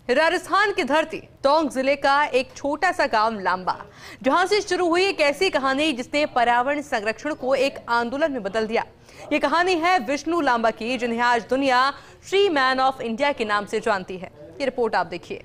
राजस्थान की धरती टोंक जिले का एक छोटा सा गांव लांबा, जहां से शुरू हुई एक ऐसी कहानी जिसने पर्यावरण संरक्षण को एक आंदोलन में बदल दिया। ये कहानी है विष्णु लांबा की, जिन्हें आज दुनिया ट्री मैन ऑफ इंडिया के नाम से जानती है। ये रिपोर्ट आप देखिए।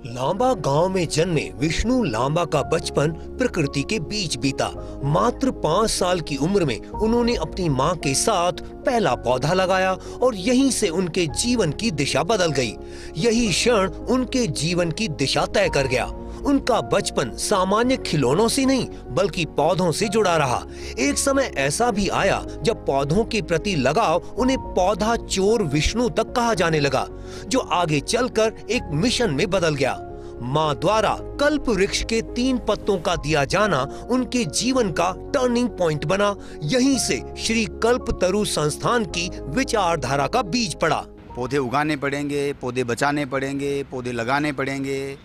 लांबा गांव में जन्मे विष्णु लांबा का बचपन प्रकृति के बीच बीता। मात्र 5 साल की उम्र में उन्होंने अपनी मां के साथ पहला पौधा लगाया और यहीं से उनके जीवन की दिशा बदल गई। यही क्षण उनके जीवन की दिशा तय कर गया। उनका बचपन सामान्य खिलौनों से नहीं बल्कि पौधों से जुड़ा रहा। एक समय ऐसा भी आया जब पौधों के प्रति लगाव उन्हें पौधा चोर विष्णु तक कहा जाने लगा, जो आगे चलकर एक मिशन में बदल गया। माँ द्वारा कल्प वृक्ष के 3 पत्तों का दिया जाना उनके जीवन का टर्निंग पॉइंट बना। यहीं से श्री कल्पतरु संस्थान की विचारधारा का बीज पड़ा। पौधे उगाने पड़ेंगे, पौधे बचाने पड़ेंगे, पौधे लगाने पड़ेंगे,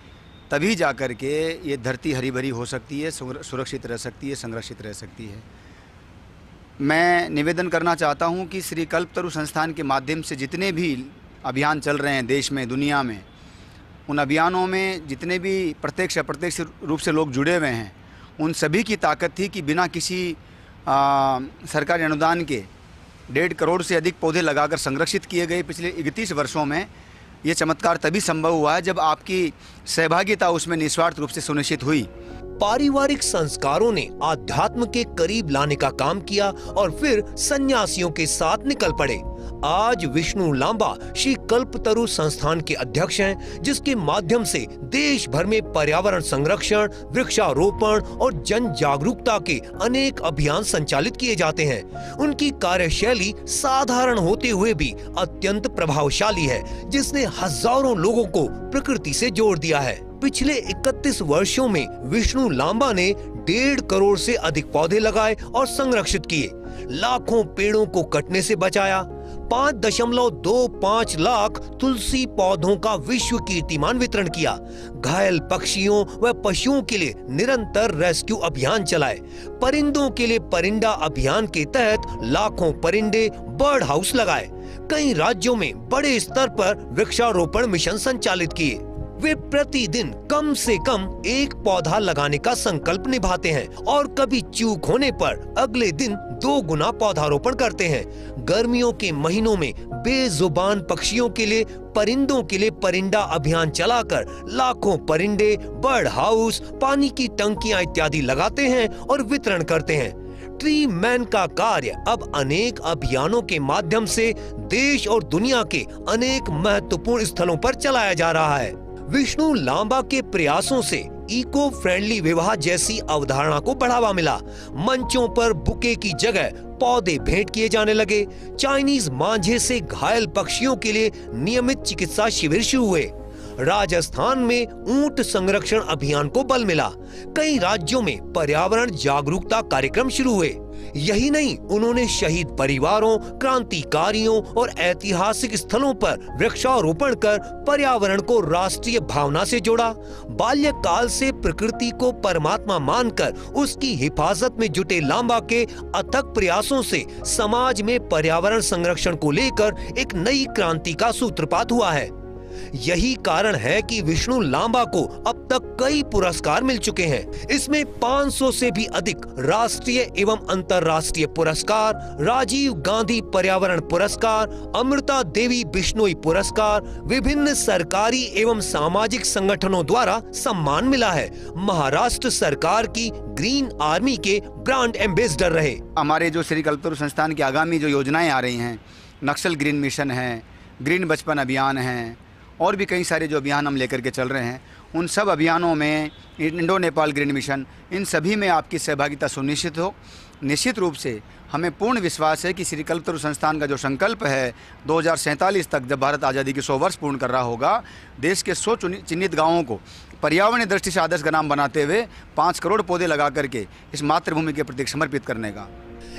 तभी जाकर के ये धरती हरी भरी हो सकती है, सुरक्षित रह सकती है, संरक्षित रह सकती है। मैं निवेदन करना चाहता हूँ कि श्री कल्पतरु संस्थान के माध्यम से जितने भी अभियान चल रहे हैं देश में, दुनिया में, उन अभियानों में जितने भी प्रत्यक्ष अप्रत्यक्ष रूप से लोग जुड़े हुए हैं, उन सभी की ताकत थी कि बिना किसी सरकारी अनुदान के 1.5 करोड़ से अधिक पौधे लगाकर संरक्षित किए गए। पिछले 31 वर्षों में ये चमत्कार तभी संभव हुआ है जब आपकी सहभागिता उसमें निस्वार्थ रूप से सुनिश्चित हुई। पारिवारिक संस्कारों ने आध्यात्म के करीब लाने का काम किया और फिर सन्यासियों के साथ निकल पड़े। आज विष्णु लांबा श्री कल्पतरु संस्थान के अध्यक्ष हैं, जिसके माध्यम से देश भर में पर्यावरण संरक्षण, वृक्षारोपण और जन जागरूकता के अनेक अभियान संचालित किए जाते हैं। उनकी कार्यशैली साधारण होते हुए भी अत्यंत प्रभावशाली है, जिसने हजारों लोगों को प्रकृति से जोड़ दिया है। पिछले 31 वर्षों में विष्णु लांबा ने 1.5 करोड़ से अधिक पौधे लगाए और संरक्षित किए, लाखों पेड़ों को कटने से बचाया, 5.25 लाख तुलसी पौधों का विश्व कीर्तिमान वितरण किया, घायल पक्षियों व पशुओं के लिए निरंतर रेस्क्यू अभियान चलाए, परिंदों के लिए परिंदा अभियान के तहत लाखों परिंदे बर्ड हाउस लगाए, कई राज्यों में बड़े स्तर पर वृक्षारोपण मिशन संचालित किए। वे प्रतिदिन कम से कम 1 पौधा लगाने का संकल्प निभाते हैं और कभी चूक होने पर अगले दिन 2 गुना पौधारोपण करते हैं। गर्मियों के महीनों में बेजुबान पक्षियों के लिए, परिंदों के लिए परिंदा अभियान चलाकर लाखों परिंदे, बर्ड हाउस, पानी की टंकियां इत्यादि लगाते हैं और वितरण करते हैं। ट्री मैन का कार्य अब अनेक अभियानों के माध्यम से देश और दुनिया के अनेक महत्वपूर्ण स्थलों पर चलाया जा रहा है। विष्णु लांबा के प्रयासों से इको फ्रेंडली विवाह जैसी अवधारणा को बढ़ावा मिला। मंचों पर बुके की जगह पौधे भेंट किए जाने लगे। चाइनीज मांझे से घायल पक्षियों के लिए नियमित चिकित्सा शिविर शुरू हुए। राजस्थान में ऊंट संरक्षण अभियान को बल मिला। कई राज्यों में पर्यावरण जागरूकता कार्यक्रम शुरू हुए। यही नहीं, उन्होंने शहीद परिवारों, क्रांतिकारियों और ऐतिहासिक स्थलों पर वृक्षारोपण कर पर्यावरण को राष्ट्रीय भावना से जोड़ा। बाल्यकाल से प्रकृति को परमात्मा मानकर उसकी हिफाजत में जुटे लांबा के अथक प्रयासों से समाज में पर्यावरण संरक्षण को लेकर एक नई क्रांति का सूत्रपात हुआ है। यही कारण है कि विष्णु लांबा को अब तक कई पुरस्कार मिल चुके हैं। इसमें 500 से भी अधिक राष्ट्रीय एवं अंतर्राष्ट्रीय पुरस्कार, राजीव गांधी पर्यावरण पुरस्कार, अमृता देवी बिश्नोई पुरस्कार, विभिन्न सरकारी एवं सामाजिक संगठनों द्वारा सम्मान मिला है। महाराष्ट्र सरकार की ग्रीन आर्मी के ब्रांड एम्बेसडर रहे। हमारे जो श्री कल्पतरु संस्थान की आगामी जो योजनाएं आ रही हैं, नक्सल ग्रीन मिशन है, ग्रीन बचपन अभियान है और भी कई सारे जो अभियान हम लेकर के चल रहे हैं, उन सब अभियानों में इंडो नेपाल ग्रीन मिशन, इन सभी में आपकी सहभागिता सुनिश्चित हो। निश्चित रूप से हमें पूर्ण विश्वास है कि श्री कल्पतरु संस्थान का जो संकल्प है 2047 तक, जब भारत आज़ादी के 100 वर्ष पूर्ण कर रहा होगा, देश के 100 चिन्हित गाँवों को पर्यावरण दृष्टि से आदर्श ग्राम बनाते हुए 5 करोड़ पौधे लगा करके इस मातृभूमि के प्रति समर्पित करने का।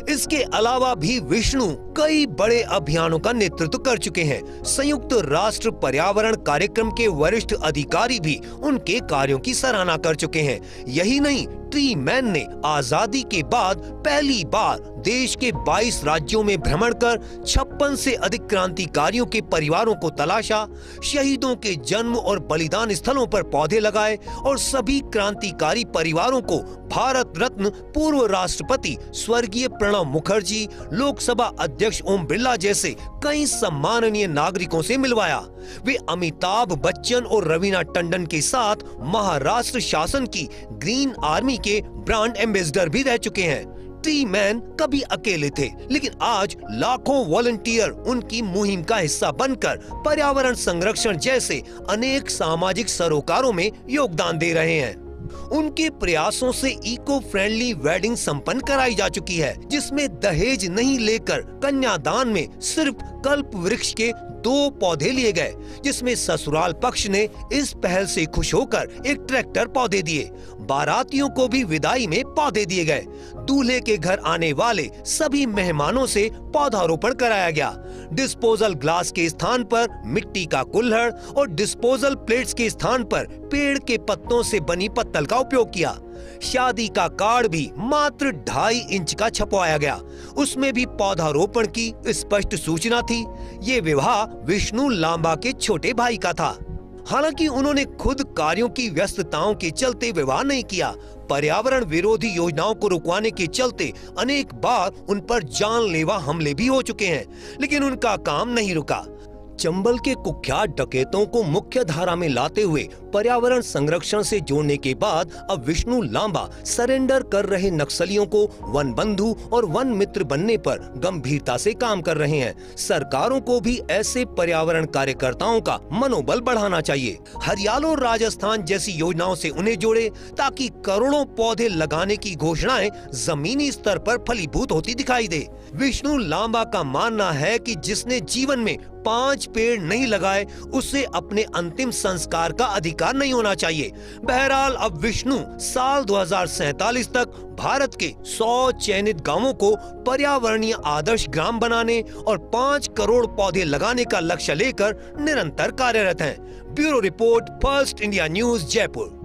इसके अलावा भी विष्णु कई बड़े अभियानों का नेतृत्व कर चुके हैं। संयुक्त राष्ट्र पर्यावरण कार्यक्रम के वरिष्ठ अधिकारी भी उनके कार्यों की सराहना कर चुके हैं। यही नहीं, ट्री मैन ने आजादी के बाद पहली बार देश के 22 राज्यों में भ्रमण कर 56 से अधिक क्रांतिकारियों के परिवारों को तलाशा, शहीदों के जन्म और बलिदान स्थलों पर पौधे लगाए और सभी क्रांतिकारी परिवारों को भारत रत्न पूर्व राष्ट्रपति स्वर्गीय प्रणब मुखर्जी, लोकसभा अध्यक्ष ओम बिरला जैसे कई सम्माननीय नागरिकों से मिलवाया। वे अमिताभ बच्चन और रवीना टंडन के साथ महाराष्ट्र शासन की ग्रीन आर्मी के ब्रांड एम्बेसडर भी रह चुके हैं। ट्री मैन कभी अकेले थे, लेकिन आज लाखों वॉलंटियर उनकी मुहिम का हिस्सा बनकर पर्यावरण संरक्षण जैसे अनेक सामाजिक सरोकारों में योगदान दे रहे हैं। उनके प्रयासों से इको फ्रेंडली वेडिंग संपन्न कराई जा चुकी है, जिसमें दहेज नहीं लेकर कन्यादान में सिर्फ कल्प वृक्ष के 2 पौधे लिए गए, जिसमें ससुराल पक्ष ने इस पहल से खुश होकर एक ट्रैक्टर पौधे दिए। बारातियों को भी विदाई में पौधे दिए गए। दूल्हे के घर आने वाले सभी मेहमानों से पौधारोपण कराया गया। डिस्पोजल ग्लास के स्थान पर मिट्टी का कुल्हड़ और डिस्पोजल प्लेट्स के स्थान पर पेड़ के पत्तों से बनी पत्तल का उपयोग किया। शादी का कार्ड भी मात्र 2.5 इंच का छपवाया गया। उसमें भी पौधारोपण की स्पष्ट सूचना थी। ये विवाह विष्णु लांबा के छोटे भाई का था। हालांकि उन्होंने खुद कार्यों की व्यस्तताओं के चलते विवाह नहीं किया। पर्यावरण विरोधी योजनाओं को रुकवाने के चलते अनेक बार उन पर जानलेवा हमले भी हो चुके हैं, लेकिन उनका काम नहीं रुका। चंबल के कुख्यात डकैतों को मुख्य धारा में लाते हुए पर्यावरण संरक्षण से जोड़ने के बाद अब विष्णु लांबा सरेंडर कर रहे नक्सलियों को वन बंधु और वन मित्र बनने पर गंभीरता से काम कर रहे हैं। सरकारों को भी ऐसे पर्यावरण कार्यकर्ताओं का मनोबल बढ़ाना चाहिए। हरियाणा और राजस्थान जैसी योजनाओं से उन्हें जोड़े, ताकि करोड़ों पौधे लगाने की घोषणाएं जमीनी स्तर पर फलीभूत होती दिखाई दे। विष्णु लांबा का मानना है कि जिसने जीवन में 5 पेड़ नहीं लगाए, उसे अपने अंतिम संस्कार का अधिकार नहीं होना चाहिए। बहरहाल अब विष्णु साल 2047 तक भारत के 100 चयनित गांवों को पर्यावरणीय आदर्श ग्राम बनाने और 5 करोड़ पौधे लगाने का लक्ष्य लेकर निरंतर कार्यरत हैं। Bureau report, first India news, Jaipur.